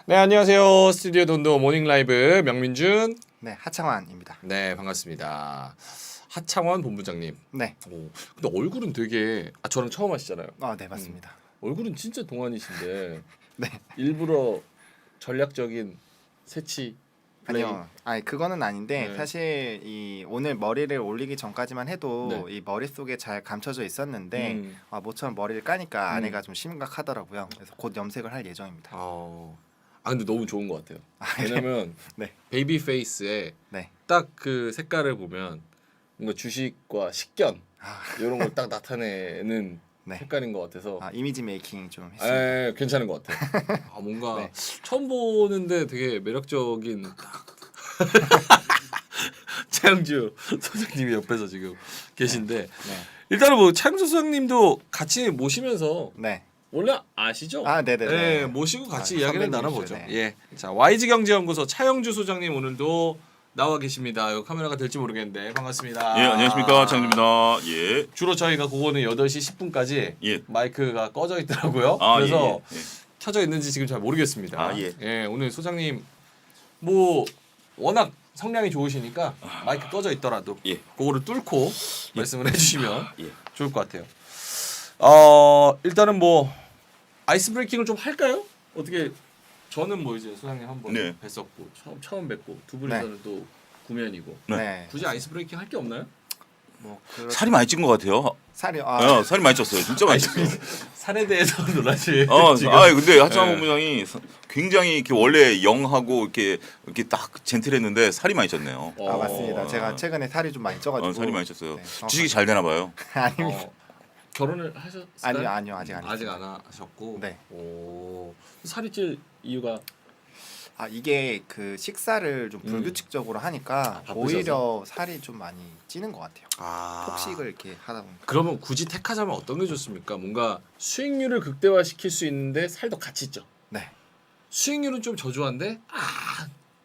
네, 안녕하세요. 스튜디오 돈도 모닝 라이브 명민준. 네, 하창환입니다. 네, 반갑습니다. 하창원 본부장님. 네. 오, 근데 얼굴은 되게 저랑 처음 하시잖아요. 네, 맞습니다. 얼굴은 진짜 동안이신데 네. 일부러 전략적인 새치 플레이. 아니요. 아니 그거는 아닌데 네. 사실 이 오늘 머리를 올리기 전까지만 해도 네. 이 머릿속에 잘 감춰져 있었는데 모처럼 머리를 까니까 안에가 좀 심각하더라고요. 그래서 곧 염색을 할 예정입니다. 근데 너무 좋은 것 같아요. 왜냐면 네. 베이비 페이스에 네. 딱 그 색깔을 보면 뭔가 주식과 식견 이런 걸 딱 나타내는 네. 색깔인 것 같아서 이미지 메이킹 좀 했습니다. 괜찮은 것 같아요. 뭔가 네. 처음 보는데 되게 매력적인 차영주 소장님이 옆에서 지금 계신데 네. 일단은 뭐 차영주 소장님도 같이 모시면서 네. 원래 아시죠? 네네네. 네, 모시고 같이 이야기를 선배님이시죠. 나눠보죠. 네. 예, 자 YG경제연구소 차영주 소장님 오늘도 나와 계십니다. 이 카메라가 될지 모르겠는데 반갑습니다. 예, 안녕하십니까 창입니다. 예. 주로 저희가 그거는 8시 10분까지 예. 마이크가 꺼져 있더라고요. 그래서 켜져 있는지 지금 잘 모르겠습니다. 예. 오늘 소장님 뭐 워낙 성량이 좋으시니까 마이크 꺼져 있더라도 그거를 뚫고 말씀을 해주시면 좋을 것 같아요. 일단은 뭐 아이스 브레이킹을 좀 할까요? 어떻게 저는 뭐 이제 소장님 한번 뵀었고 처음 뵙고 두 분이서는 또 구면이고 네. 굳이 아이스 브레이킹 할 게 없나요? 뭐 살이 많이 찐 것 같아요. 살이 살이 많이 쪘어요. 진짜 많이 쪘어요. 살에 대해서 놀라지. 근데 하창원 본부장이 굉장히 이렇게 원래 영하고 이렇게 딱 젠틀했는데 살이 많이 쪘네요. 맞습니다. 제가 최근에 살이 좀 많이 쪄가지고 살이 많이 쪘어요. 네, 주식이 잘 되나 봐요. 아닙니다. 결혼을 하셨어요? 아니요, 아직 안 아직 안 하셨고. 네. 살이 찔 이유가 이게 그 식사를 좀 불규칙적으로 하니까 오히려 살이 좀 많이 찌는 것 같아요. 폭식을 이렇게 하다 보니까. 그러면 굳이 택하자면 어떤 게 좋습니까? 뭔가 수익률을 극대화시킬 수 있는데 살도 같이 쪄. 네. 수익률은 좀 저조한데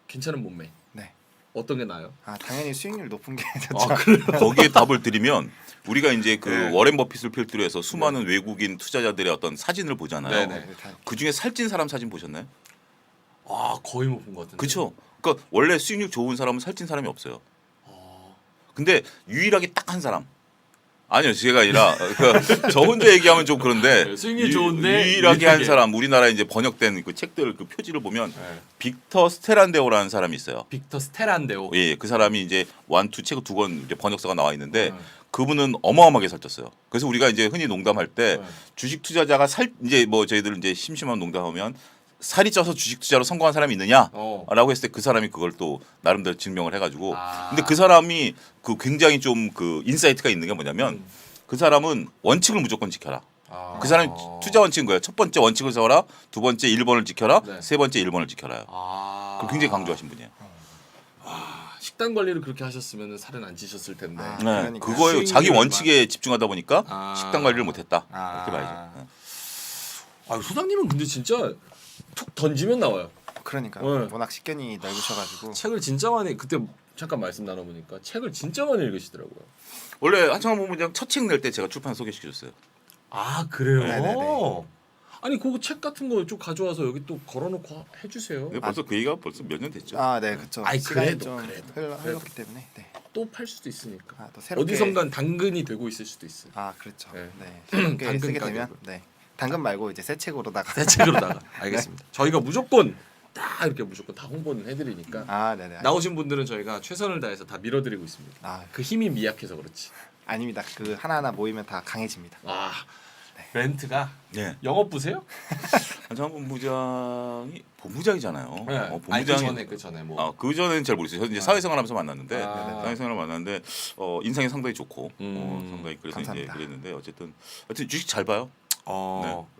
괜찮은 몸매. 네. 어떤 게 나아요? 당연히 수익률 높은 게 좋죠. 거기에 답을 드리면 우리가 이제 그 워렌 버핏을 필두로 해서 수많은 외국인 투자자들의 어떤 사진을 보잖아요. 네네. 그 중에 살찐 사람 사진 보셨나요? 거의 못 본 것 같은데. 그렇죠. 그러니까 원래 수익률 좋은 사람은 살찐 사람이 없어요. 근데 유일하게 딱 한 사람. 아니요, 제가 아니라 저 혼자 얘기하면 좀 그런데 수익률 좋은데 유일하게 한 사람, 우리나라에 이제 번역된 그 책들 그 표지를 보면 빅터 스테란데오라는 사람이 있어요. 빅터 스테란데오. 예, 그 사람이 이제 원투 책 두 권 이제 번역서가 나와 있는데 그분은 어마어마하게 살쪘어요. 그래서 우리가 이제 흔히 농담할 때 주식 투자자가 이제 뭐 저희들 이제 심심한 농담하면 살이 쪄서 주식 투자로 성공한 사람이 있느냐라고 했을 때 그 사람이 그걸 또 나름대로 증명을 해가지고 근데 그 사람이 그 굉장히 좀 그 인사이트가 있는 게 뭐냐면 그 사람은 원칙을 무조건 지켜라. 그 사람이 투자 원칙인 거예요. 첫 번째 원칙을 세워라, 두 번째 1번을 지켜라, 세 번째 1번을 지켜라요. 그걸 굉장히 강조하신 분이에요. 식단 관리를 그렇게 하셨으면 살은 안 찌셨을 텐데. 그러니까요. 그거예요. 자기 원칙에 집중하다 보니까 식단 관리를 못했다. 이렇게 봐야죠. 소장님은 근데 진짜 툭 던지면 나와요. 그러니까 워낙 식견이 넓으셔가지고 책을 진짜 많이 그때 잠깐 말씀 나눠보니까 책을 진짜 많이 읽으시더라고요. 원래 하창원 본부장 첫 책 낼 때 제가 출판 소개시켜줬어요. 그래요? 네네네. 아니 그거 책 같은 거 좀 가져와서 여기 또 걸어놓고 해주세요. 벌써 그 얘기가 벌써 몇 년 됐죠. 네, 그렇죠. 아이, 시간이 그래도. 흘렀기 때문에 또 팔 수도 있으니까. 또 새롭게 어디선간 당근이 되고 있을 수도 있어요. 그렇죠. 네. 새롭게 당근 쓰게 가격으로. 되면 당근 말고 이제 새 책으로다가 새 책으로다가. 알겠습니다. 저희가 무조건 다 이렇게 무조건 다 홍보는 해드리니까 네네. 나오신 분들은 저희가 최선을 다해서 다 밀어드리고 있습니다. 그 힘이 미약해서 그렇지. 아닙니다. 그 하나하나 모이면 다 강해집니다. 멘트가 영업부세요? 하창원 본부장이 본부장이잖아요. 네. 본부장이 그 전에 뭐. 그 전에는 잘 모르겠어요. 저 이제 사회생활하면서 만났는데 사회생활 만났는데 인상이 상당히 좋고 상당히 그래서 감사합니다. 이제 그랬는데 어쨌든 주식 잘 봐요.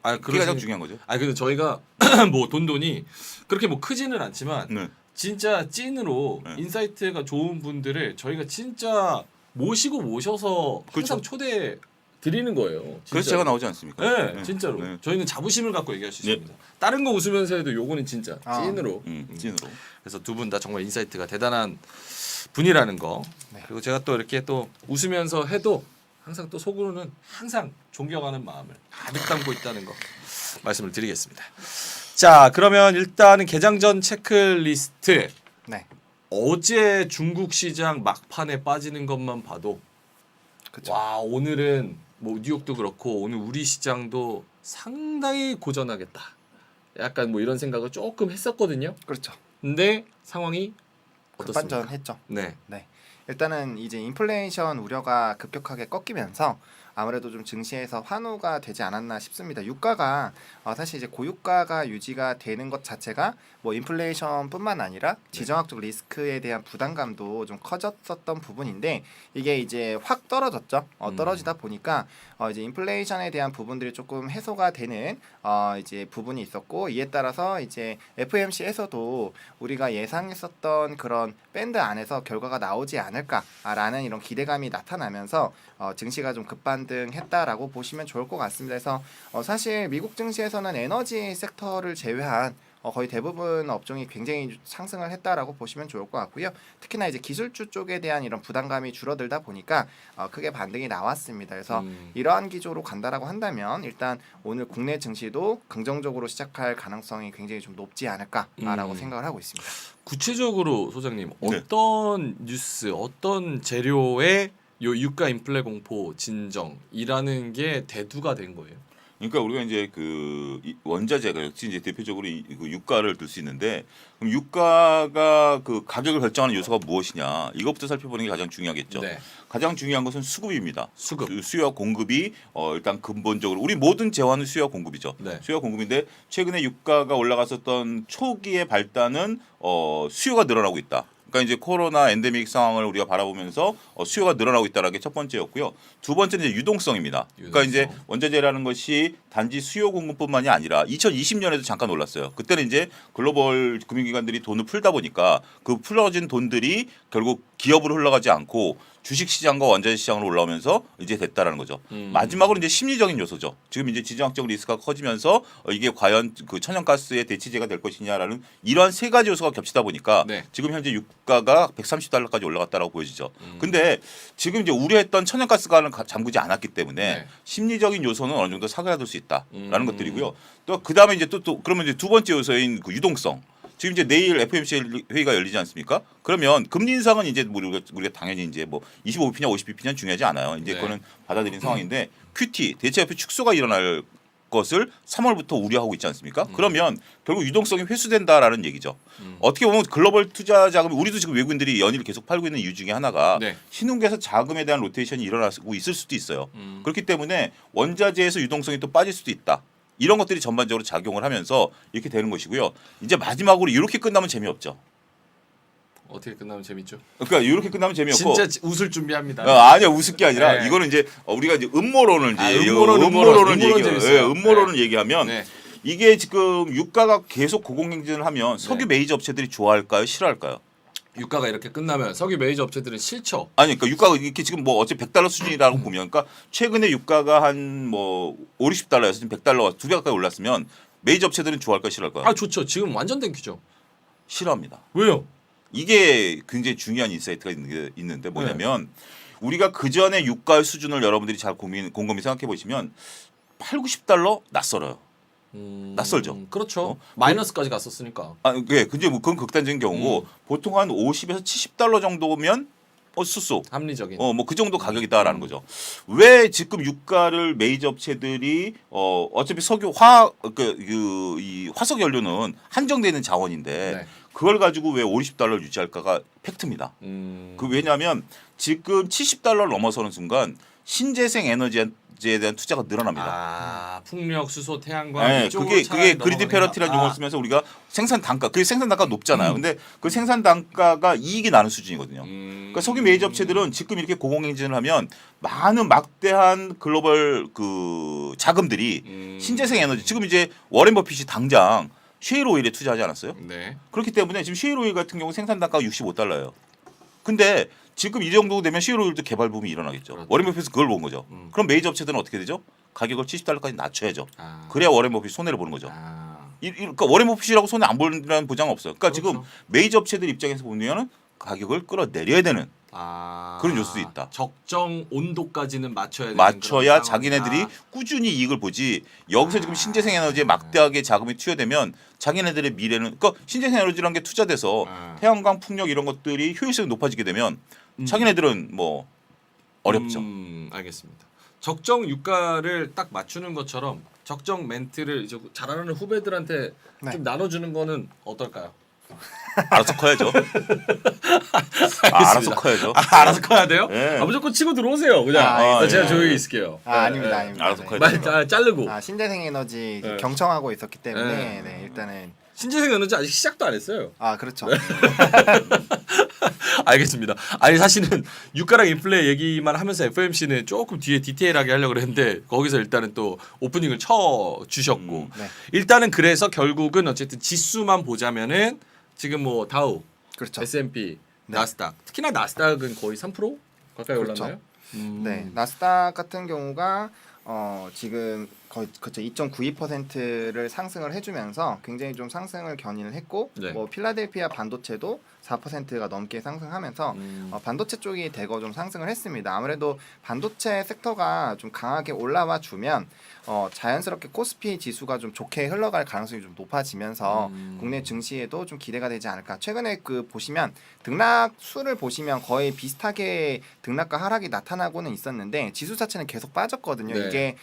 그게 그러신... 가장 중요한 거죠. 근데 저희가 뭐 돈이 그렇게 뭐 크지는 않지만 진짜 찐으로 인사이트가 좋은 분들을 저희가 진짜 모셔서 항상 초대 드리는 거예요. 진짜로. 그래서 제가 나오지 않습니까? 네, 진짜로. 저희는 자부심을 갖고 얘기할 수 있습니다. 다른 거 웃으면서 해도 요거는 진짜 찐으로. 찐으로. 그래서 두 분 다 정말 인사이트가 대단한 분이라는 거. 그리고 제가 또 이렇게 또 웃으면서 해도 항상 또 속으로는 항상 존경하는 마음을 가득 담고 있다는 거 말씀을 드리겠습니다. 자, 그러면 일단은 개장 전 체크리스트. 네. 어제 중국 시장 막판에 빠지는 것만 봐도 그렇죠. 와, 오늘은 뭐 뉴욕도 그렇고 오늘 우리 시장도 상당히 고전하겠다. 약간 뭐 이런 생각을 조금 했었거든요. 그렇죠. 근데 상황이 어떻습니까? 급반전했죠. 네. 네. 일단은 이제 인플레이션 우려가 급격하게 꺾이면서 아무래도 좀 증시에서 환호가 되지 않았나 싶습니다. 유가가 사실 이제 고유가가 유지가 되는 것 자체가 뭐 인플레이션뿐만 아니라 지정학적 리스크에 대한 부담감도 좀 커졌었던 부분인데 이게 이제 확 떨어졌죠. 떨어지다 보니까 이제 인플레이션에 대한 부분들이 조금 해소가 되는 이제 부분이 있었고 이에 따라서 이제 FOMC에서도 우리가 예상했었던 그런 밴드 안에서 결과가 나오지 않을까라는 이런 기대감이 나타나면서 증시가 좀 급반등했다라고 보시면 좋을 것 같습니다. 그래서 사실 미국 증시에서는 에너지 섹터를 제외한 거의 대부분 업종이 굉장히 상승을 했다라고 보시면 좋을 것 같고요. 특히나 이제 기술주 쪽에 대한 이런 부담감이 줄어들다 보니까 크게 반등이 나왔습니다. 그래서 이러한 기조로 간다라고 한다면 일단 오늘 국내 증시도 긍정적으로 시작할 가능성이 굉장히 좀 높지 않을까라고 생각을 하고 있습니다. 구체적으로 소장님 네. 어떤 뉴스, 어떤 재료의 요 유가 인플레 공포 진정이라는 게 대두가 된 거예요? 그러니까 우리가 이제 그 원자재가 역시 이제 대표적으로 그 유가를 들 수 있는데 그럼 유가가 그 가격을 결정하는 요소가 무엇이냐 이것부터 살펴보는 게 가장 중요하겠죠. 네. 가장 중요한 것은 수급입니다. 수급. 그 수요와 공급이 일단 근본적으로 우리 모든 재화는 수요와 공급이죠. 네. 수요와 공급인데 최근에 유가가 올라갔었던 초기의 발단은 수요가 늘어나고 있다. 그러니까 이제 코로나 엔데믹 상황을 우리가 바라보면서 수요가 늘어나고 있다는 게 첫 번째였고요. 두 번째는 이제 유동성입니다. 그러니까 이제 원자재라는 것이 단지 수요 공급뿐만이 아니라 2020년에도 잠깐 올랐어요. 그때는 이제 글로벌 금융기관들이 돈을 풀다 보니까 그 풀어진 돈들이 결국 기업으로 흘러가지 않고 주식 시장과 원자재 시장으로 올라오면서 이제 됐다라는 거죠. 마지막으로 이제 심리적인 요소죠. 지금 이제 지정학적 리스크가 커지면서 이게 과연 그 천연가스의 대치제가 될 것이냐라는 이러한 세 가지 요소가 겹치다 보니까 네. 지금 현재 유가가 130달러까지 올라갔다라고 보여지죠. 근데 지금 이제 우려했던 천연가스가는 잠그지 않았기 때문에 네. 심리적인 요소는 어느 정도 사그라들 수 있다라는 것들이고요. 또 그다음에 이제 또 그러면 이제 두 번째 요소인 그 유동성. 지금 이제 내일 FOMC 회의가 열리지 않습니까? 그러면 금리 인상은 이제 우리가 당연히 이제 뭐 25bp냐 50bp냐 중요하지 않아요. 이제 네. 그거는 받아들인 상황인데 QT 대체화폐 축소가 일어날 것을 3월부터 우려하고 있지 않습니까? 그러면 결국 유동성이 회수된다라는 얘기죠. 어떻게 보면 글로벌 투자 자금 우리도 지금 외국인들이 연일 계속 팔고 있는 이유 중에 하나가 네. 신흥국에서 자금에 대한 로테이션이 일어나고 있을 수도 있어요. 그렇기 때문에 원자재에서 유동성이 또 빠질 수도 있다. 이런 것들이 전반적으로 작용을 하면서 이렇게 되는 것이고요. 이제 마지막으로 이렇게 끝나면 재미없죠. 어떻게 끝나면 재밌죠? 그러니까 이렇게 끝나면 재미없고 진짜 웃을 준비합니다. 아니야 웃을 게 아니라 네. 이거는 이제 우리가 이제 음모론을 이제 음모론 재밌어요. 음모론을 얘기하면 네. 이게 지금 유가가 계속 고공행진을 하면 석유 네. 메이저 업체들이 좋아할까요? 싫어할까요? 유가가 이렇게 끝나면 석유 메이저 업체들은 싫죠. 아니 그러니까 유가가 이렇게 지금 뭐 어째 100달러 수준이라고 보면 그러니까 최근에 유가가 한 뭐 5, 60달러에서 지금 100달러가 두 배 가까이 올랐으면 메이저 업체들은 좋아할까요? 싫어할까요? 아 좋죠. 지금 완전 땡큐죠. 싫어합니다. 왜요? 이게 굉장히 중요한 인사이트가 있는데 뭐냐면 우리가 그 전에 유가 수준을 여러분들이 잘 곰곰이 생각해 보시면 8, 90달러 낯설어요. 낯설죠. 그렇죠. 마이너스까지 갔었으니까. 네, 근데 뭐 그건 극단적인 경우고 보통 한 50에서 70달러 정도면 쑥쑥 합리적인. 뭐 그 정도 가격이다라는 거죠. 왜 지금 유가를 메이저 업체들이 어차피 석유 이 화석 연료는 한정되어 있는 자원인데 네. 그걸 가지고 왜 50달러를 유지할까가 팩트입니다. 그 왜냐하면 지금 70달러를 넘어서는 순간 신재생 에너지에 대한 투자가 늘어납니다. 풍력, 수소, 태양광. 네, 이쪽으로 그게 차라리 그리드 페러티라는 넘어가니까. 용어를 쓰면서 우리가 생산 단가, 그 생산 단가가 높잖아요. 근데 그 생산 단가가 이익이 나는 수준이거든요. 그러니까 석유 메이저 업체들은 지금 이렇게 고공행진을 하면 많은 막대한 글로벌 그 자금들이 신재생 에너지 지금 이제 워렌 버핏이 당장 셰일 오일에 투자하지 않았어요? 네. 그렇기 때문에 지금 셰일 오일 같은 경우 생산 단가가 65달러예요. 근데 지금 이 정도 되면 셰일 오일도 개발 붐이 일어나겠죠. 그렇죠. 워렌 버핏은 그걸 본 거죠. 그럼 메이저 업체들은 어떻게 되죠? 가격을 70달러까지 낮춰야죠. 그래야 워렌 버핏이 손해를 보는 거죠. 그러니까 워렌 버핏이라고 손해 안 보는 보장은 없어요. 그러니까 그렇죠. 지금 메이저 업체들 입장에서 보면은 가격을 끌어내려야 되는 그런 요소도 있다. 적정 온도까지는 맞춰야 되는 맞춰야 그런 자기네들이 상황이다. 꾸준히 이익을 보지. 여기서 지금 신재생 에너지에 막대하게 자금이 투여되면 자기네들의 미래는 그러니까 신재생 에너지라는 게 투자돼서 태양광, 풍력 이런 것들이 효율성이 높아지게 되면 자기네들은 뭐 어렵죠. 알겠습니다. 적정 유가를 딱 맞추는 것처럼 적정 멘트를 이제 잘하는 후배들한테 네. 좀 나눠주는 거는 어떨까요? 알아서 커야죠. 알아서 커야죠. 알아서 커야 돼요? 네. 무조건 치고 들어오세요. 그냥 아, 제가 예. 조용히 있을게요. 아닙니다, 네, 아닙니다. 알아서 네. 커야 말 돼요. 자르고 신재생 에너지 네. 경청하고 있었기 때문에 네. 네, 일단은 신재생 에너지 아직 시작도 안 했어요. 그렇죠. 알겠습니다. 아니 사실은 유가랑 인플레 얘기만 하면서 FOMC는 조금 뒤에 디테일하게 하려고 그랬는데 거기서 일단은 또 오프닝을 쳐 주셨고 네. 일단은 그래서 결국은 어쨌든 지수만 보자면은 지금 뭐 다우, 그렇죠. S&P, 네. 나스닥 특히나 나스닥은 거의 3% 가까이 그렇죠. 올랐나요? 네, 나스닥 같은 경우가 지금 거의 그쵸 2.92%를 상승을 해주면서 굉장히 좀 상승을 견인을 했고 네. 뭐 필라델피아 반도체도 4%가 넘게 상승하면서 반도체 쪽이 대거 좀 상승을 했습니다. 아무래도 반도체 섹터가 좀 강하게 올라와 주면 자연스럽게 코스피 지수가 좀 좋게 흘러갈 가능성이 좀 높아지면서 국내 증시에도 좀 기대가 되지 않을까. 최근에 그 보시면 등락 수를 보시면 거의 비슷하게 등락과 하락이 나타나고는 있었는데 지수 자체는 계속 빠졌거든요. 네. 이게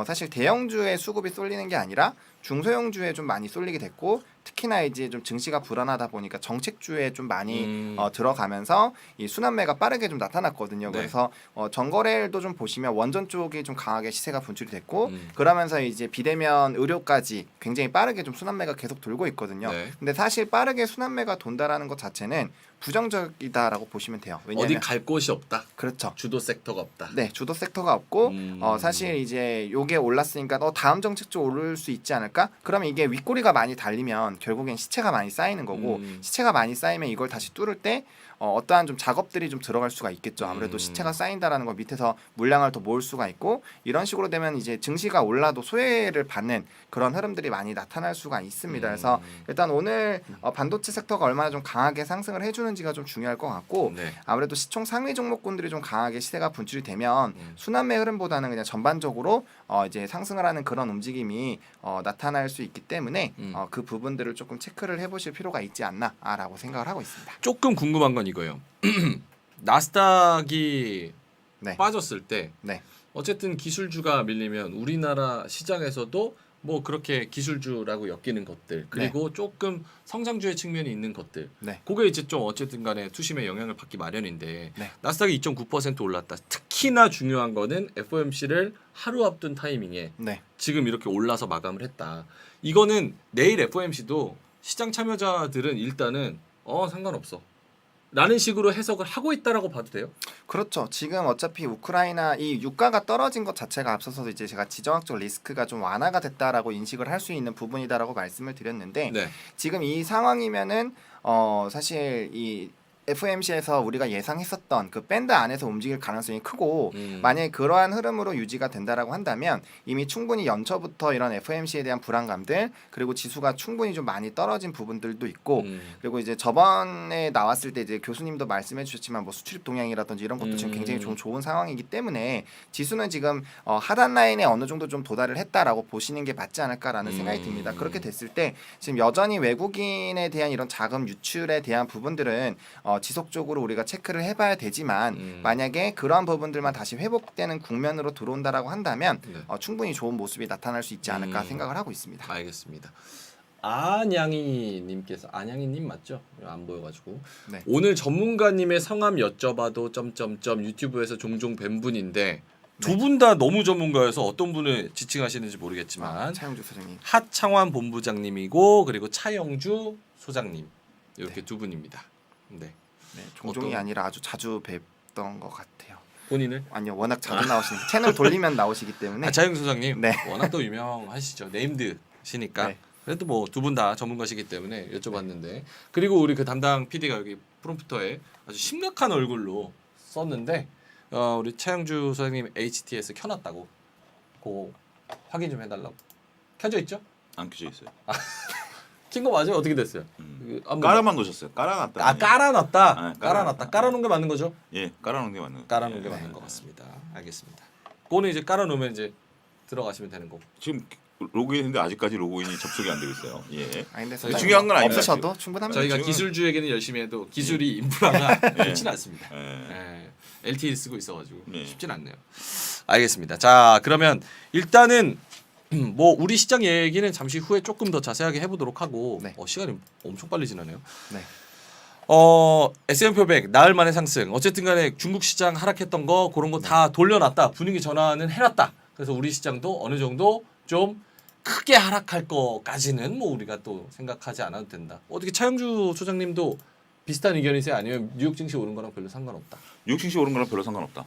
사실 대형주에 수급이 쏠리는 게 아니라 중소형주에 좀 많이 쏠리게 됐고 특히나 이제 좀 증시가 불안하다 보니까 정책주에 좀 많이 들어가면서 이 순환매가 빠르게 좀 나타났거든요. 네. 그래서 전거래일도 좀 보시면 원전 쪽이 좀 강하게 시세가 분출이 됐고 그러면서 이제 비대면 의료까지 굉장히 빠르게 좀 순환매가 계속 돌고 있거든요. 네. 근데 사실 빠르게 순환매가 돈다라는 것 자체는 부정적이다라고 보시면 돼요. 어디 왜냐하면 갈 곳이 없다. 그렇죠. 주도 섹터가 없다. 네, 주도 섹터가 없고 사실 이제 요게 올랐으니까 다음 정책주 오를 수 있지 않을까? 그러면 이게 윗꼬리가 많이 달리면 결국엔 시체가 많이 쌓이는 거고 시체가 많이 쌓이면 이걸 다시 뚫을 때 어떠한 좀 작업들이 좀 들어갈 수가 있겠죠. 아무래도 시체가 쌓인다라는 거 밑에서 물량을 더 모을 수가 있고 이런 식으로 되면 이제 증시가 올라도 소외를 받는 그런 흐름들이 많이 나타날 수가 있습니다. 그래서 일단 오늘 반도체 섹터가 얼마나 좀 강하게 상승을 해주는지가 좀 중요할 것 같고 네. 아무래도 시총 상위 종목군들이 좀 강하게 시세가 분출이 되면 순환매 흐름보다는 그냥 전반적으로 이제 상승을 하는 그런 움직임이 나타날 수 있기 때문에 그 부분들을 조금 체크를 해보실 필요가 있지 않나라고 생각을 하고 있습니다. 조금 궁금한 건 이거예요. 나스닥이 네. 빠졌을 때 네. 어쨌든 기술주가 밀리면 우리나라 시장에서도 뭐 그렇게 기술주라고 엮이는 것들 그리고 조금 성장주의 측면이 있는 것들 네. 그게 이제 좀 어쨌든 간에 투심에 영향을 받기 마련인데 네. 나스닥이 2.9% 올랐다. 특히나 중요한 거는 FOMC를 하루 앞둔 타이밍에 네. 지금 이렇게 올라서 마감을 했다. 이거는 내일 FOMC도 시장 참여자들은 일단은 상관없어. 라는 식으로 해석을 하고 있다라고 봐도 돼요? 그렇죠. 지금 어차피 우크라이나 이 유가가 떨어진 것 자체가 앞서서 이제 제가 지정학적 리스크가 좀 완화가 됐다라고 인식을 할 수 있는 부분이다라고 말씀을 드렸는데 네. 지금 이 상황이면은 사실 이 FOMC에서 우리가 예상했었던 그 밴드 안에서 움직일 가능성이 크고 만약에 그러한 흐름으로 유지가 된다라고 한다면 이미 충분히 연초부터 이런 FOMC에 대한 불안감들 그리고 지수가 충분히 좀 많이 떨어진 부분들도 있고 그리고 이제 저번에 나왔을 때 이제 교수님도 말씀해 주셨지만 뭐 수출입 동향이라든지 이런 것도 지금 굉장히 좀 좋은 상황이기 때문에 지수는 지금 하단 라인에 어느 정도 좀 도달을 했다라고 보시는 게 맞지 않을까라는 생각이 듭니다. 그렇게 됐을 때 지금 여전히 외국인에 대한 이런 자금 유출에 대한 부분들은 지속적으로 우리가 체크를 해봐야 되지만 만약에 그러한 부분들만 다시 회복되는 국면으로 들어온다라고 한다면 네. 충분히 좋은 모습이 나타날 수 있지 않을까 생각을 하고 있습니다. 알겠습니다. 안양이님께서 안양이님 맞죠? 안 보여가지고 네. 오늘 전문가님의 성함 여쭤봐도 점점점 유튜브에서 종종 뵌 분인데 두 분 다 너무 전문가여서 어떤 분을 지칭하시는지 모르겠지만 차영주 소장님. 하창환 본부장님이고 그리고 차영주 소장님 이렇게 두 분입니다. 네. 네, 종종이 아니라 아주 자주 뵙던 것 같아요. 본인을? 아니요, 워낙 자주 나오시니까 채널 돌리면 나오시기 때문에. 차영주 소장님 네. 워낙 또 유명하시죠. 네임드시니까. 네. 그래도 뭐 두 분 다 전문가시기 때문에 여쭤봤는데 그리고 우리 그 담당 PD가 여기 프롬프터에 아주 심각한 얼굴로 썼는데 우리 차영주 소장님 HTS 켜놨다고 그거 확인 좀 해달라고 켜져 있죠? 안 켜져 있어요. 킨 거 맞아요? 어떻게 됐어요? 깔아만 놓으셨어요. 깔아놨다. 아 깔아놨다. 네, 깔아놨다. 깔아놓은 게 맞는 거죠? 예, 깔아놓은 게 맞는 거예요. 깔아놓은 게 예. 맞는 것 같습니다. 알겠습니다. 그거는 이제 깔아놓으면 이제 들어가시면 되는 거고. 지금 로그인했는데 아직까지 로그인이 접속이 안 되고 있어요. 예. 아니 근데 중요한 건 아닙니다. 없으셔도 충분합니다. 저희가 지금은- 기술주에게는 열심히 해도 기술이 인프라가 좋지는 않습니다. 예. LTE 쓰고 있어가지고 네. 쉽진 않네요. 알겠습니다. 자 그러면 일단은 뭐 우리 시장 얘기는 잠시 후에 조금 더 자세하게 해보도록 하고 네. 시간이 엄청 빨리 지나네요. 네. S&P 500 나흘 만에 상승. 어쨌든 간에 중국 시장 하락했던 거 그런 거 다 돌려놨다. 분위기 전환은 해놨다. 그래서 우리 시장도 어느 정도 좀 크게 하락할 거까지는 뭐 우리가 또 생각하지 않아도 된다. 어떻게 차영주 소장님도 비슷한 의견이세요? 아니면 뉴욕 증시 오른 거랑 별로 상관없다. 뉴욕 증시 오른 거랑 별로 상관없다.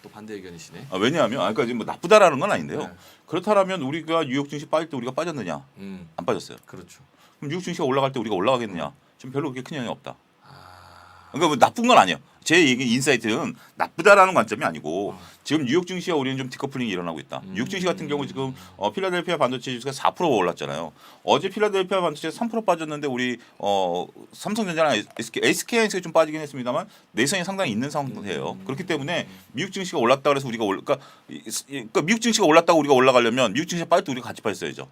또 반대 의견이시네. 왜냐하면 그러니까 지금 뭐 나쁘다라는 건 아닌데요. 네. 그렇다면 우리가 뉴욕 증시 빠질 때 우리가 빠졌느냐? 안 빠졌어요. 그렇죠. 그럼 뉴욕 증시가 올라갈 때 우리가 올라가겠느냐? 지금 별로 그렇게 큰 영향이 없다. 그러니까 뭐 나쁜 건 아니에요. 제 얘기 인사이트는 나쁘다라는 관점이 아니고 지금 뉴욕 증시와 우리는 좀 디커플링이 일어나고 있다. 뉴욕 증시 같은 경우 지금 필라델피아 반도체 지수가 4% 올랐잖아요. 어제 필라델피아 반도체가 3% 빠졌는데 우리 삼성전자랑 SK하이닉스가 좀 빠지긴 했습니다만 내성이 상당히 있는 상태예요. 그렇기 때문에 미국 증시가 올랐다 그래서 우리가 그러니까 미국 증시가 올랐다고 우리가 올라가려면 미국 증시가 빠질 때 우리가 같이 빠졌어야죠.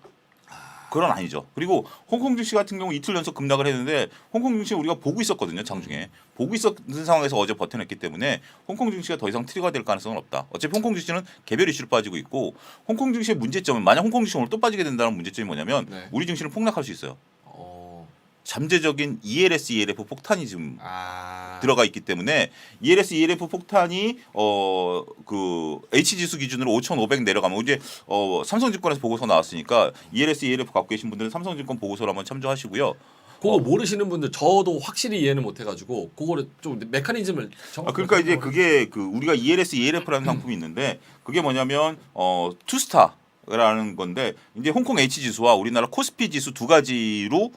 그건 아니죠. 그리고 홍콩 증시 같은 경우 이틀 연속 급락을 했는데 홍콩 증시 우리가 보고 있었거든요. 장중에 보고 있었는 상황에서 어제 버텨냈기 때문에 홍콩 증시가 더 이상 트리거가 될 가능성은 없다. 어차피 홍콩 증시는 개별 이슈로 빠지고 있고 홍콩 증시의 문제점은 만약 홍콩 증시 오늘 또 빠지게 된다는 문제점이 뭐냐면 네. 우리 증시는 폭락할 수 있어요. 잠재적인 ELS, ELF 폭탄이 지금 들어가 있기 때문에 ELS, ELF 폭탄이 그 H 지수 기준으로 5,500 내려가면 이제 삼성증권에서 보고서 나왔으니까 ELS, ELF 갖고 계신 분들은 삼성증권 보고서를 한번 참조하시고요. 그거 모르시는 분들 저도 확실히 이해는 못해가지고 그거를 좀 메커니즘을 그러니까 이제 그게 그 우리가 ELS, ELF라는 상품이 있는데 그게 뭐냐면 투스타라는 건데 이제 홍콩 H 지수와 우리나라 코스피 지수 두 가지로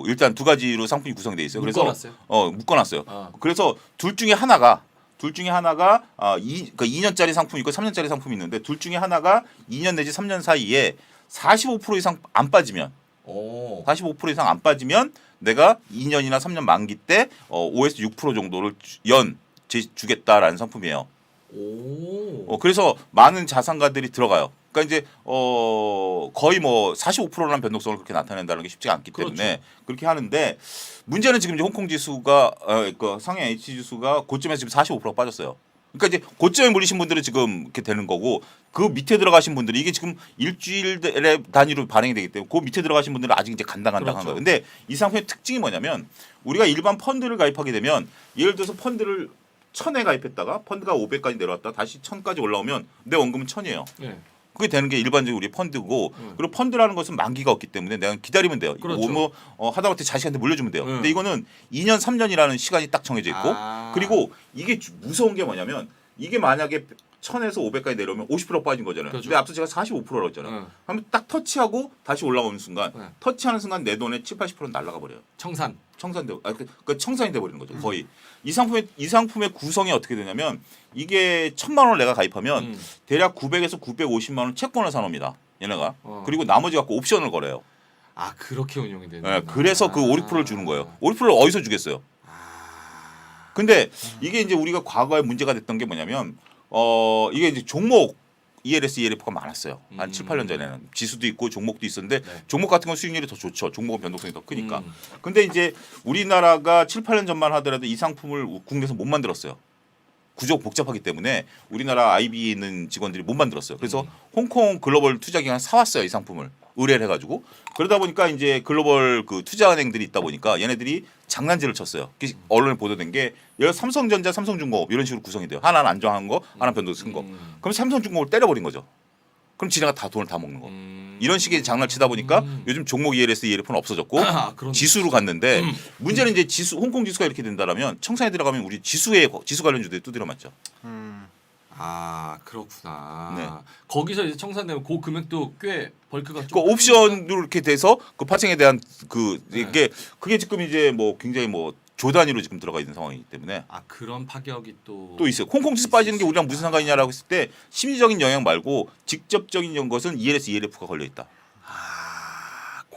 일단 두 가지로 상품이 구성되어 있어요. 그래서 묶어놨어요? 묶어놨어요. 그래서 둘 중에 하나가 2년짜리 상품이 있고 3년짜리 상품이 있는데 둘 중에 하나가 2년 내지 3년 사이에 45% 이상 안 빠지면 45% 이상 안 빠지면 내가 2년이나 3년 만기 때 OS 6% 정도를 주겠다라는 상품이에요. 그래서 많은 자산가들이 들어가요. 그러니까 이제 거의 뭐 45%라는 변동성을 그렇게 나타낸다는 게 쉽지가 않기 때문에 그렇죠. 그렇게 하는데 문제는 지금 이제 홍콩 지수가 그 상해 H 지수가 고점에서 지금 45% 빠졌어요. 그러니까 이제 고점에 물리신 분들은 지금 이렇게 되는 거고 그 밑에 들어가신 분들이 이게 지금 일주일 단위로 반영이 되기 때문에 그 밑에 들어가신 분들은 아직 이제 간당한 그렇죠. 거예요. 근데 이 상품의 특징이 뭐냐면 우리가 일반 펀드를 가입하게 되면 예를 들어서 펀드를 1,000에 가입했다가 펀드가 500까지 내려왔다 다시 1,000까지 올라오면 내 원금은 1,000이에요. 네. 그게 되는 게 일반적으로 우리 펀드고 그리고 펀드라는 것은 만기가 없기 때문에 내가 기다리면 돼요. 그렇죠. 뭐 하다못해 자식한테 물려주면 돼요. 근데 이거는 2년 3년이라는 시간이 딱 정해져 있고 그리고 이게 무서운 게 뭐냐면 이게 만약에 1,000에서 500까지 내려오면 50% 빠진 거잖아요. 그렇죠. 근데 앞서 제가 45%라고 했잖아요. 하면 딱 터치하고 다시 올라오는 순간 터치하는 순간 내 돈의 7, 80%는 날아가 버려요. 청산돼 청산이 돼 버리는 거죠. 거의. 이 상품의 구성이 어떻게 되냐면 이게 1,000만 원을 내가 가입하면 대략 900에서 950만 원 채권을 사놓습니다. 얘네가. 그리고 나머지 갖고 옵션을 걸어요. 그렇게 운영이 되는. 네, 그래서 그 5%를 주는 거예요. 5%를 어디서 주겠어요? 근데 이게 이제 우리가 과거에 문제가 됐던 게 뭐냐면 이게 이제 종목 ELS, ELF가 많았어요. 한 7, 8년 전에는 지수도 있고 종목도 있었는데 종목 같은 건 수익률이 더 좋죠. 종목은 변동성이 더 크니까. 근데 이제 우리나라가 7, 8년 전만 하더라도 이 상품을 국내에서 못 만들었어요. 구조가 복잡하기 때문에 우리나라 IB에 있는 직원들이 못 만들었어요. 그래서 홍콩 글로벌 투자기관 사왔어요. 이 상품을 의뢰를 해가지고 그러다 보니까 이제 글로벌 그 투자은행들이 있다 보니까 얘네들이 장난질을 쳤어요. 언론에 보도된 게 예를 삼성전자, 삼성중공업 이런 식으로 구성이 돼요. 하나는 안정한 거, 하나는 변동성 큰 거. 그럼 삼성중공업을 때려버린 거죠. 그럼 지네가 다 돈을 다 먹는 거. 이런 식의 장난을 치다 보니까 요즘 종목 ELS, ELF는 없어졌고 지수로 갔는데 문제는 이제 홍콩 지수가 이렇게 된다라면 청산에 들어가면 우리 지수 관련주들이 두드려 맞죠. 그렇구나. 네. 거기서 이제 청산되면 그 금액도 꽤 벌크가 그 옵션으로 이렇게 돼서 그 파생에 대한 네. 그게 지금 이제 뭐 굉장히 뭐 조 단위로 지금 들어가 있는 상황이기 때문에 그런 파격이 또 있어요. 홍콩 지수 빠지는 게 우리랑 무슨 상관이냐라고 했을 때 심리적인 영향 말고 직접적인 것은 ELS, ELF가 걸려 있다.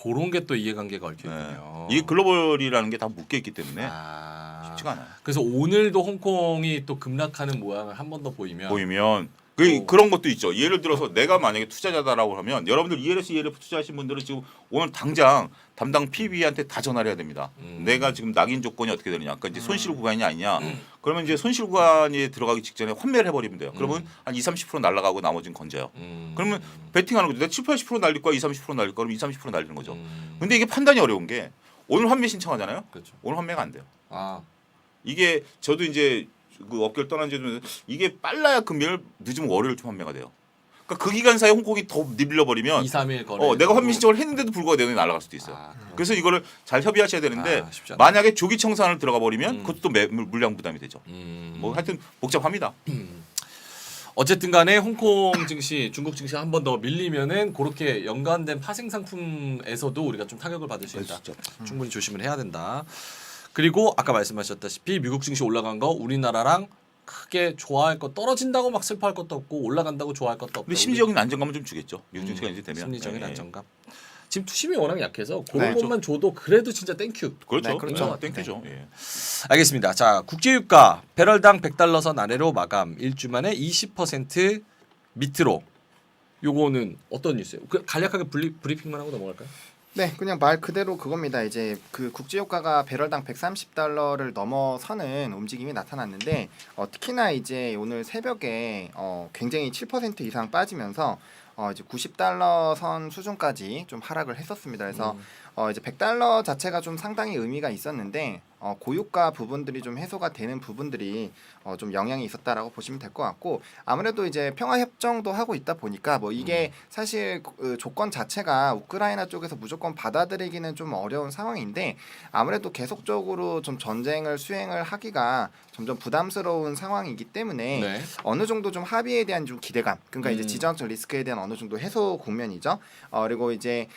그런 게 또 이해관계가 얽혀있군요. 이게 글로벌이라는 게 다 묶여 있기 때문에 아. 쉽지가 않아요. 그래서 오늘도 홍콩이 또 급락하는 모양을 한 번 더 보이면 그런 것도 있죠. 예를 들어서 내가 만약에 투자자다라고 하면 여러분들 ELF 투자하신 분들은 지금 오늘 당장 담당 PB한테 다 전화를 해야 됩니다. 내가 지금 낙인 조건이 어떻게 되느냐. 아까 이제 손실 구간이 아니냐. 그러면 이제 손실 구간에 들어가기 직전에 환매를 해버리면 돼요. 그러면 한 20-30% 날라가고 나머지는 건져요. 그러면 베팅하는 거죠. 내가 7-80% 날릴 거야, 20-30% 날릴 거야, 그럼 20-30% 날리는 거죠. 근데 이게 판단이 어려운 게 오늘 환매 신청하잖아요. 그렇죠. 오늘 환매가 안 돼요. 아. 이게 저도 이제 그 업계를 떠난 지도 이게 빨라야 금요일 늦으면 월요일쯤 판매가 돼요. 그러니까 그 기간 사이에 홍콩이 더 밀려버리면 2-3일 거래. 내가 환매 신청을 했는데도 불구하고 내년에 날아갈 수도 있어요. 그래서 이거를 잘 협의하셔야 되는데 쉽지 않네. 만약에 조기 청산을 들어가 버리면 그것도 물량 부담이 되죠. 뭐 하여튼 복잡합니다. 어쨌든 간에 홍콩 증시, 중국 증시 한 번 더 밀리면은 그렇게 연관된 파생 상품에서도 우리가 좀 타격을 받을 수 있다. 충분히 조심을 해야 된다. 그리고 아까 말씀하셨다시피 미국 증시 올라간 거 우리나라랑 크게 좋아할 것 떨어진다고 막 슬퍼할 것도 없고 올라간다고 좋아할 것도 없고. 근데 심리적인 안정감은 좀 주겠죠. 미국 증시가 이제 되면. 심리적인 네. 안정감. 지금 투심이 워낙 약해서 그런 네. 것만 줘도 그래도 진짜 땡큐. 그렇죠. 네, 그렇죠. 땡큐죠. 예. 알겠습니다. 자, 국제유가 배럴당 100달러선 아래로 마감. 1주 만에 20% 밑으로. 요거는 어떤 뉴스예요? 간략하게 브리핑만 하고 넘어갈까요? 네, 그냥 말 그대로 그겁니다. 이제 그 국제유가가 배럴당 130달러를 넘어서는 움직임이 나타났는데 특히나 이제 오늘 새벽에 굉장히 7% 이상 빠지면서 이제 90달러 선 수준까지 좀 하락을 했었습니다. 그래서 이제 100달러 자체가 좀 상당히 의미가 있었는데 고유가 부분들이 좀 해소가 되는 부분들이 좀 영향이 있었다라고 보시면 될 것 같고 아무래도 이제 평화 협정도 하고 있다 보니까 뭐 이게 사실 그 조건 자체가 우크라이나 쪽에서 무조건 받아들이기는 좀 어려운 상황인데 아무래도 계속적으로 좀 전쟁을 수행을 하기가 점점 부담스러운 상황이기 때문에 네. 어느 정도 좀 합의에 대한 좀 기대감 그러니까 이제 지정학적 리스크에 대한 어느 정도 해소 국면이죠. 그리고 이제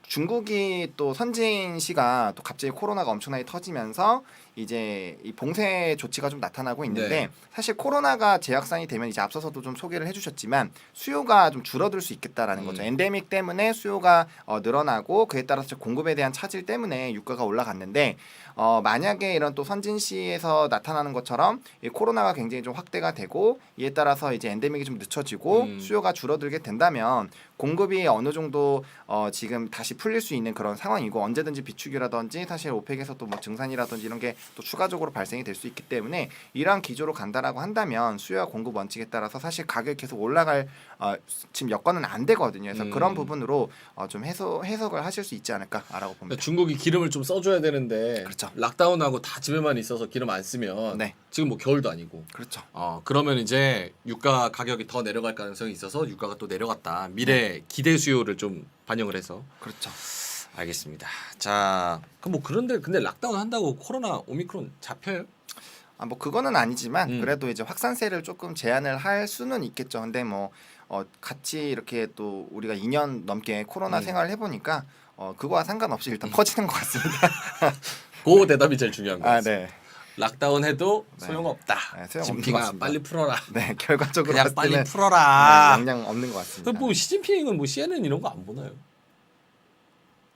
중국이 또 선진시가 또 갑자기 코로나가 엄청나게 터지면서 이제 이 봉쇄 조치가 좀 나타나고 있는데 네. 사실 코로나가 재확산이 되면 이제 앞서서도 좀 소개를 해주셨지만 수요가 좀 줄어들 수 있겠다라는 거죠. 엔데믹 때문에 수요가 늘어나고 그에 따라서 공급에 대한 차질 때문에 유가가 올라갔는데 만약에 이런 또 선진시에서 나타나는 것처럼 이 코로나가 굉장히 좀 확대가 되고 이에 따라서 이제 엔데믹이 좀 늦춰지고 수요가 줄어들게 된다면 공급이 어느 정도 지금 다시 풀릴 수 있는 그런 상황이고 언제든지 비축이라든지 사실 오펙에서 또 뭐 증산이라든지 이런 게 또 추가적으로 발생이 될 수 있기 때문에 이러한 기조로 간다라고 한다면 수요와 공급 원칙에 따라서 사실 가격이 계속 올라갈 지금 여건은 안 되거든요. 그래서 그런 부분으로 좀 해석을 하실 수 있지 않을까라고 봅니다. 중국이 기름을 좀 써줘야 되는데 그렇죠. 락다운하고 다 집에만 있어서 기름 안 쓰면 네. 지금 뭐 겨울도 아니고 그렇죠. 그러면 이제 유가 가격이 더 내려갈 가능성이 있어서 유가가 또 내려갔다. 미래 기대 수요를 좀 반영을 해서 그렇죠. 알겠습니다. 자, 그럼 뭐 그런데 근데 락다운 한다고 코로나 오미크론 잡혀요? 뭐 그거는 아니지만 그래도 이제 확산세를 조금 제한을 할 수는 있겠죠. 근데 뭐 같이 이렇게 또 우리가 2년 넘게 코로나 생활을 해보니까 그거와 상관없이 일단 퍼지는 것 같습니다. 그 대답이 제일 중요한 거 같습니다. 네. 락다운 해도 네. 소용없다. 네, 소용없는 것 진핑아 같습니다. 빨리 풀어라. 네, 결과적으로 그냥 봤을 빨리 때는 풀어라. 영향 없는 것 같습니다. 뭐 시진핑은 뭐 CNN 이런 거 안 보나요?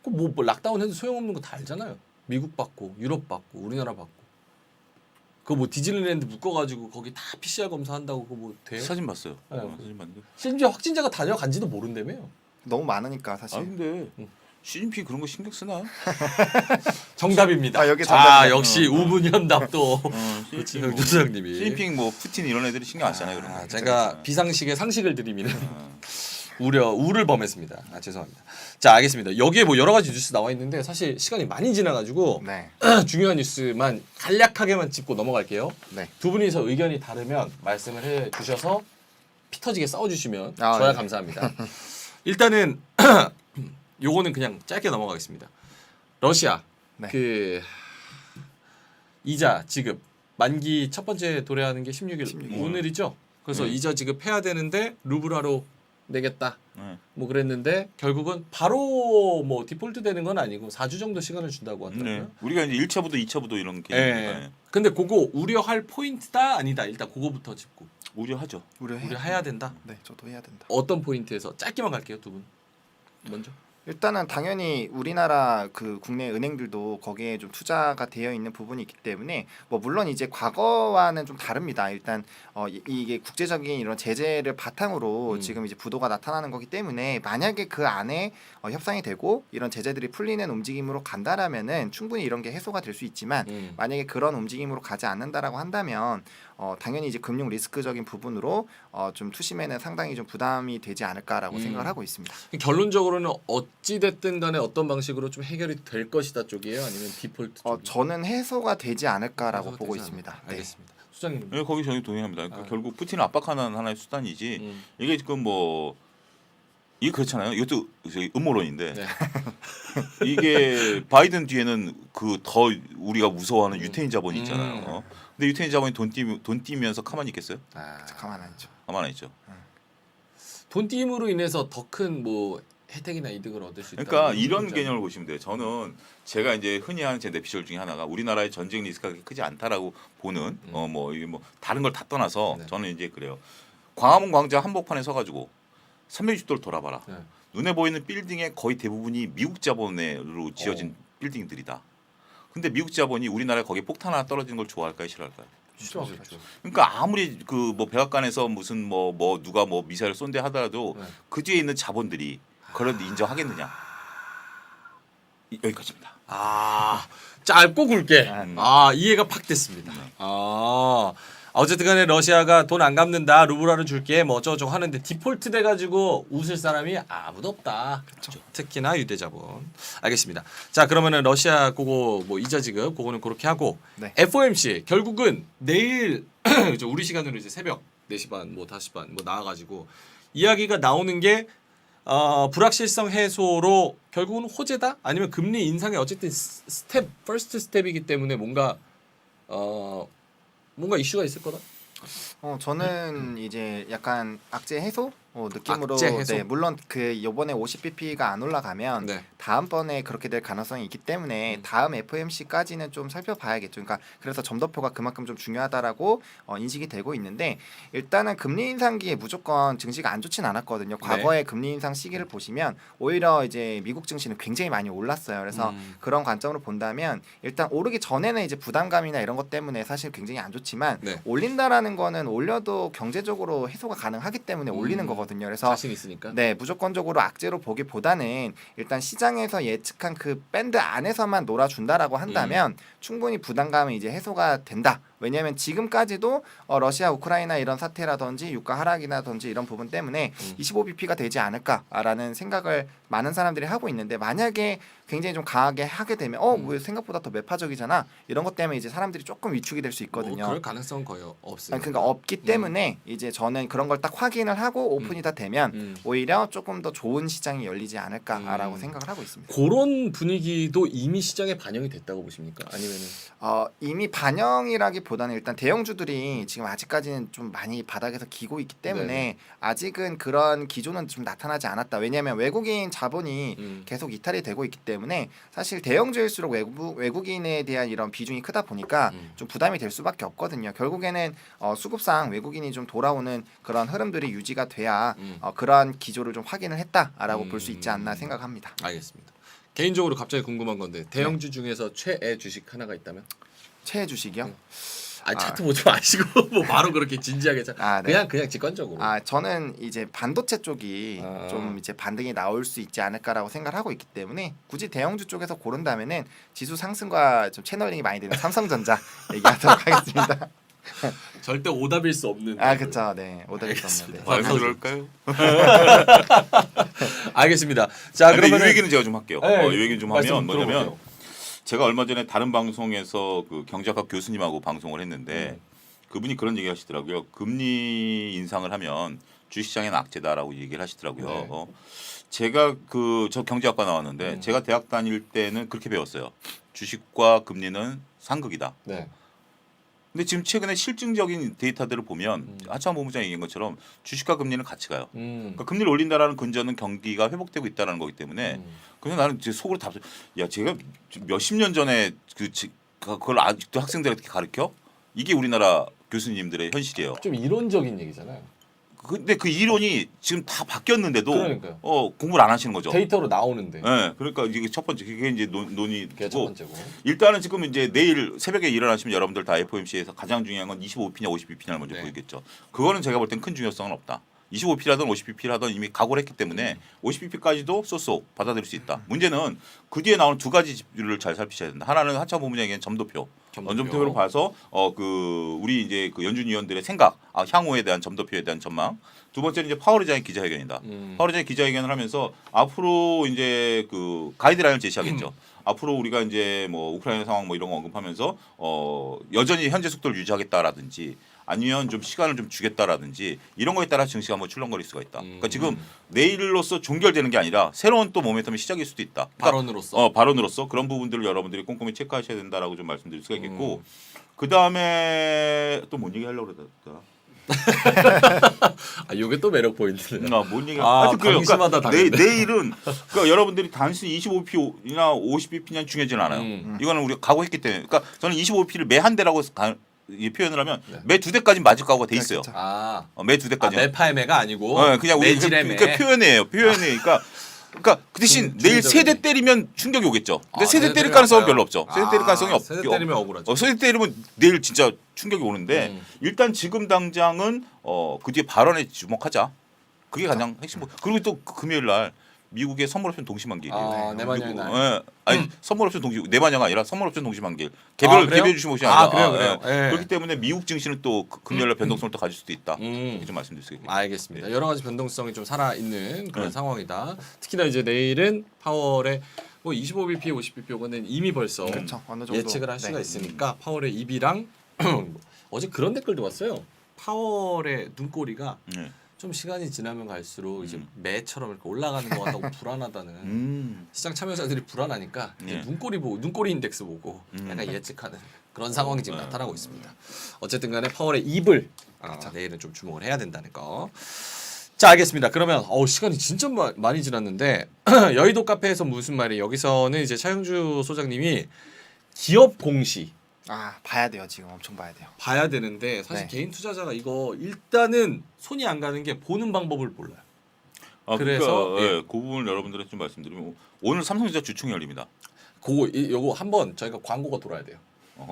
뭐 락다운 해도 소용없는 거 다 알잖아요. 미국 받고 유럽 받고 우리나라 받고. 그거 뭐 디즈니랜드 묶어가지고 거기 다 PCR 검사한다고 그거 뭐 돼요? 사진 봤어요. 네. 사진 봤는데. 심지어 확진자가 다녀간지도 모른다며요. 너무 많으니까 사실. 근데 시진핑 그런 거 신경 쓰나? 정답입니다. 여기 정답이네요. 역시 우문현답도 그렇지 시진핑 조사장님이. 시진핑 뭐 푸틴 이런 애들이 신경 안 쓰잖아요. 그런 거. 제가 비상식의 상식을 드리미는 우를 범했습니다. 죄송합니다. 자, 알겠습니다. 여기에 뭐 여러 가지 뉴스 나와 있는데 사실 시간이 많이 지나가지고 네. 중요한 뉴스만 간략하게만 짚고 넘어갈게요. 네. 두 분이서 의견이 다르면 말씀을 해주셔서 피 터지게 싸워주시면 아, 저야 네. 감사합니다. 일단은 요거는 그냥 짧게 넘어가겠습니다. 러시아 네. 그 이자 지급 만기 첫 번째 도래하는 게 16일 16일. 오늘이죠. 그래서 이자 지급해야 되는데 루블화로 내겠다. 네. 뭐 그랬는데 결국은 바로 뭐 디폴트 되는 건 아니고 4주 정도 시간을 준다고 하더라고요. 네. 우리가 이제 1차부도 2차부도 이런 게 예. 근데 그거 우려할 포인트다 아니다. 일단 그거부터 짚고 우려하죠. 우려해야 된다. 네, 저도 해야 된다. 어떤 포인트에서 짧게만 갈게요, 두 분. 먼저. 일단은 당연히 우리나라 그 국내 은행들도 거기에 좀 투자가 되어 있는 부분이 있기 때문에 뭐 물론 이제 과거와는 좀 다릅니다. 일단 이게 국제적인 이런 제재를 바탕으로 지금 이제 부도가 나타나는 거기 때문에 만약에 그 안에 협상이 되고 이런 제재들이 풀리는 움직임으로 간다라면은 충분히 이런 게 해소가 될 수 있지만 만약에 그런 움직임으로 가지 않는다라고 한다면 당연히 이제 금융 리스크적인 부분으로 좀 투심에는 상당히 좀 부담이 되지 않을까라고 생각을 하고 있습니다. 결론적으로는 어찌 됐든 간에 어떤 방식으로 좀 해결이 될 것이다 쪽이에요, 아니면 디폴트 쪽이? 저는 해소가 되지 않을까라고 해소가 보고 되지 있습니다. 않을까? 네. 알겠습니다. 수장님. 네, 거기 저희 동의합니다. 그러니까 결국 푸틴을 압박하는 하나의 수단이지 이게 지금 뭐 이게 그렇잖아요. 이것도 저기 음모론인데 네. 이게 바이든 뒤에는 그 더 우리가 무서워하는 유태인 자본이 있잖아요. 근데 유태인 자본이 돈 띠면서 가만히 있겠어요? 가만 안 있죠. 가만히 있죠. 돈 띄임으로 인해서 더 큰 뭐 혜택이나 이득을 얻을 수 있다. 그러니까 이런 개념을 보시면 돼요. 저는 제가 이제 흔히 하는 제 내피셜 중에 하나가 우리나라의 전쟁 리스크가 그렇게 크지 않다라고 보는 뭐 이게 뭐 다른 걸 다 떠나서 네. 저는 이제 그래요. 광화문 광장 한복판에 서가지고 360도를 돌아봐라. 네. 눈에 보이는 빌딩의 거의 대부분이 미국 자본으로 지어진 빌딩들이다. 근데 미국 자본이 우리나라에 거기에 폭탄 하나 떨어지는 걸 좋아할까요, 싫어할까요? 싫죠. 그러니까 아무리 그 뭐 백악관에서 무슨 뭐 누가 뭐 미사일 쏜대 하더라도 네. 그 뒤에 있는 자본들이 그걸 인정하겠느냐? 여기까지입니다. 짧고 굵게. 네. 이해가 팍 됐습니다. 어쨌든 간에 러시아가 돈 안 갚는다, 루블화를 줄게 뭐 어쩌고저쩌고 하는데 디폴트 돼가지고 웃을 사람이 아무도 없다. 그렇죠. 특히나 유대자본. 알겠습니다. 자, 그러면은 러시아 그거 뭐 이자 지급 그거는 그렇게 하고 네. FOMC 결국은 내일 우리 시간으로 이제 새벽 4시 반 뭐 5시 반 뭐 나와가지고 이야기가 나오는 게 불확실성 해소로 결국은 호재다? 아니면 금리 인상의 어쨌든 퍼스트 스텝이기 때문에 뭔가 이슈가 있을 거다? 저는 이제 약간 악재 해소 느낌으로 악재 해소? 네, 물론 그 이번에 50bp가 안 올라가면 네. 다음번에 그렇게 될 가능성이 있기 때문에 다음 FOMC까지는 좀 살펴봐야겠죠. 그러니까 그래서 점도표가 그만큼 좀 중요하다라고 인식이 되고 있는데 일단은 금리 인상기에 무조건 증시가 안 좋진 않았거든요. 과거의 금리 인상 시기를 보시면 오히려 이제 미국 증시는 굉장히 많이 올랐어요. 그래서 그런 관점으로 본다면 일단 오르기 전에는 이제 부담감이나 이런 것 때문에 사실 굉장히 안 좋지만 네. 올린다라는 거는 올려도 경제적으로 해소가 가능하기 때문에 올리는 거거든요. 그래서 자신 있으니까. 네, 무조건적으로 악재로 보기보다는 일단 시장에서 예측한 그 밴드 안에서만 놀아준다라고 한다면 충분히 부담감이 이제 해소가 된다. 왜냐하면 지금까지도 러시아 우크라이나 이런 사태라든지 유가 하락이라든지 이런 부분 때문에 25bp가 되지 않을까라는 생각을 많은 사람들이 하고 있는데 만약에 굉장히 좀 강하게 하게 되면 왜 생각보다 더 매파적이잖아 이런 것 때문에 이제 사람들이 조금 위축이 될 수 있거든요. 뭐 그럴 가능성은 거의 없어요. 그러니까 없기 때문에 이제 저는 그런 걸 딱 확인을 하고 오픈이 다 되면 오히려 조금 더 좋은 시장이 열리지 않을까라고 생각을 하고 있습니다. 그런 분위기도 이미 시장에 반영이 됐다고 보십니까? 아니면은 이미 반영이라기보다는 일단 대형주들이 지금 아직까지는 좀 많이 바닥에서 기고 있기 때문에 네네. 아직은 그런 기조는 좀 나타나지 않았다. 왜냐하면 외국인 자본이 계속 이탈이 되고 있기 때문에 사실 대형주일수록 외국인에 대한 이런 비중이 크다 보니까 좀 부담이 될 수밖에 없거든요. 결국에는 수급상 외국인이 좀 돌아오는 그런 흐름들이 유지가 돼야 그러한 기조를 좀 확인을 했다라고 볼 수 있지 않나 생각합니다. 알겠습니다. 개인적으로 갑자기 궁금한 건데 대형주 중에서 최애 주식 하나가 있다면? 최애 주식이요? 차트 보지 마시고 뭐 바로 그렇게 진지하게 네. 그냥 직관적으로. 저는 이제 반도체 쪽이 좀 이제 반등이 나올 수 있지 않을까라고 생각을 하고 있기 때문에 굳이 대형주 쪽에서 고른다면은 지수 상승과 좀 채널링이 많이 되는 삼성전자 얘기하도록 하겠습니다. 절대 오답일 수 없는. 그렇죠. 네, 오답일 수 없는데. 왜 그럴까요? 알겠습니다. 자, 근데 그러면 이 얘기는 제가 좀 할게요. 네, 이 얘기는 좀 하면 뭐냐면 들어볼게요. 제가 얼마 전에 다른 방송에서 그 경제학과 교수님하고 방송을 했는데 그분이 그런 얘기 하시더라고요. 금리 인상을 하면 주식시장에는 악재다라고 얘기를 하시더라고요. 네. 제가 저 경제학과 나왔는데 제가 대학 다닐 때는 그렇게 배웠어요. 주식과 금리는 상극이다. 네. 근데 지금 최근에 실증적인 데이터들을 보면 하차원 본부장이 얘기한 것처럼 주식과 금리는 같이 가요. 그러니까 금리를 올린다라는 근저는 경기가 회복되고 있다는 거기 때문에 그래서 나는 제 속으로 제가 몇십 년 전에 그걸 아직도 학생들한테 가르쳐? 이게 우리나라 교수님들의 현실이에요. 좀 이론적인 얘기잖아요. 근데 그 이론이 지금 다 바뀌었는데도 그러니까요. 공부를 안 하시는 거죠. 데이터로 나오는데. 네, 그러니까 이게 첫 번째 그게 이제 그게 첫 논의고 번째고. 일단은 지금 이제 내일 새벽에 일어나시면 여러분들 다 FOMC에서 가장 중요한 건 25bp냐 50bp냐를 먼저 네. 보이겠죠. 그거는 제가 볼 땐 큰 중요성은 없다. 25bp라든 50bp라든 이미 각오를 했기 때문에 50bp까지도 쏘쏘 받아들일 수 있다. 문제는 그 뒤에 나오는 두 가지 지표를 잘 살피셔야 된다. 하나는 하차 본부장에게 점도표. 점도표로 봐서 그 우리 이제 그 연준 위원들의 생각, 향후에 대한 점도표에 대한 전망. 두 번째는 이제 파월 의장의 기자회견이다. 파월 의장이 기자회견을 하면서 앞으로 이제 그 가이드라인을 제시하겠죠. 앞으로 우리가 이제 뭐 우크라이나 상황 뭐 이런 거 언급하면서 여전히 현재 속도를 유지하겠다라든지 아니면 좀 시간을 좀 주겠다라든지 이런 거에 따라 증시가 한번 출렁거릴 수가 있다. 그러니까 지금 내일로서 종결되는 게 아니라 새로운 또 모멘텀이 시작일 수도 있다. 그러니까 발언으로서. 발언으로서 그런 부분들을 여러분들이 꼼꼼히 체크하셔야 된다라고 좀 말씀드릴 수가 있겠고 그 다음에 또 뭔 얘기 하려고 그랬다. 이게 또 매력 포인트네. 뭔 얘기? 방심하다 당했네. 내일은 그러니까 여러분들이 단순히 25bp나 50bp냐 중요하지는 않아요. 이거는 우리가 각오했기 때문에. 그러니까 저는 25bp를 매 한 대라고 표현을 하면 매 두 대까지 맞을 각오가 돼 있어요. 매 두 대까지. 매파의 매가 아니고. 그냥 우리 그러니까 표현이에요. 그러니까 그 대신 내일 세 대 때리면 충격이 오겠죠. 근데 세 대 때릴 가능성은 별로 없죠. 세 대 때릴 가능성이 없죠. 세대 때리면 억울하죠. 세 대 때리면 내일 진짜 충격이 오는데 일단 지금 당장은 그 뒤에 발언에 주목하자. 그게 가장 핵심. 그리고 또 금요일 날 미국의 선물옵션 동시만기일이에요. 내마냥 날. 아니 선물옵션 동시 내마냐가 아니라 선물옵션 동시만기일. 개별 주식 옵션이 아니라. 그래요. 그렇기 때문에 미국 증시는 또 금요일 날 변동성을 또 가질 수도 있다. 이렇게 좀 말씀드릴 수 있겠습니다. 알겠습니다. 여러 가지 변동성이 좀 살아 있는 그런 상황이다. 특히나 이제 내일은 파월의 뭐 25bp, 50bp 요거는 이미 벌써 그렇죠. 어느 정도. 예측을 할 수가 있으니까 파월의 입이랑 어제 그런 댓글도 왔어요. 파월의 눈꼬리가 좀 시간이 지나면 갈수록 이제 매처럼 이렇게 올라가는 것 같다고 불안하다는 시장 참여자들이 불안하니까 이제 눈꼬리 인덱스 보고 약간 예측하는 그런 상황이 지금 나타나고 있습니다. 어쨌든 간에 파월의 입을 내일은 좀 주목을 해야 된다는 거. 자, 알겠습니다. 그러면 시간이 진짜 많이 지났는데 여의도 카페에서 무슨 말이 여기서는 이제 차영주 소장님이 기업 공시 봐야 돼요. 지금 엄청 봐야 돼요. 봐야 되는데 사실 개인 투자자가 이거 일단은 손이 안 가는 게 보는 방법을 몰라요. 그래서 그 부분을 여러분들한테 좀 말씀드리면 오늘 삼성전자 주총이 열립니다. 요거 한번 저희가 광고가 돌아야 돼요.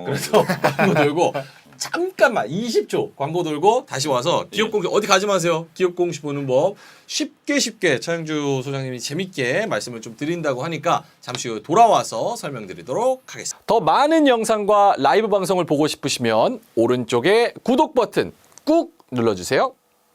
그래서 광고 돌고 잠깐만 20초 광고 돌고 다시 와서 기업 공시 어디 가지 마세요. 기업 공시 보는 법 쉽게 차영주 소장님이 재밌게 말씀을 좀 드린다고 하니까 잠시 후에 돌아와서 설명드리도록 하겠습니다. 더 많은 영상과 라이브 방송을 보고 싶으시면 오른쪽에 구독 버튼 꾹 눌러주세요.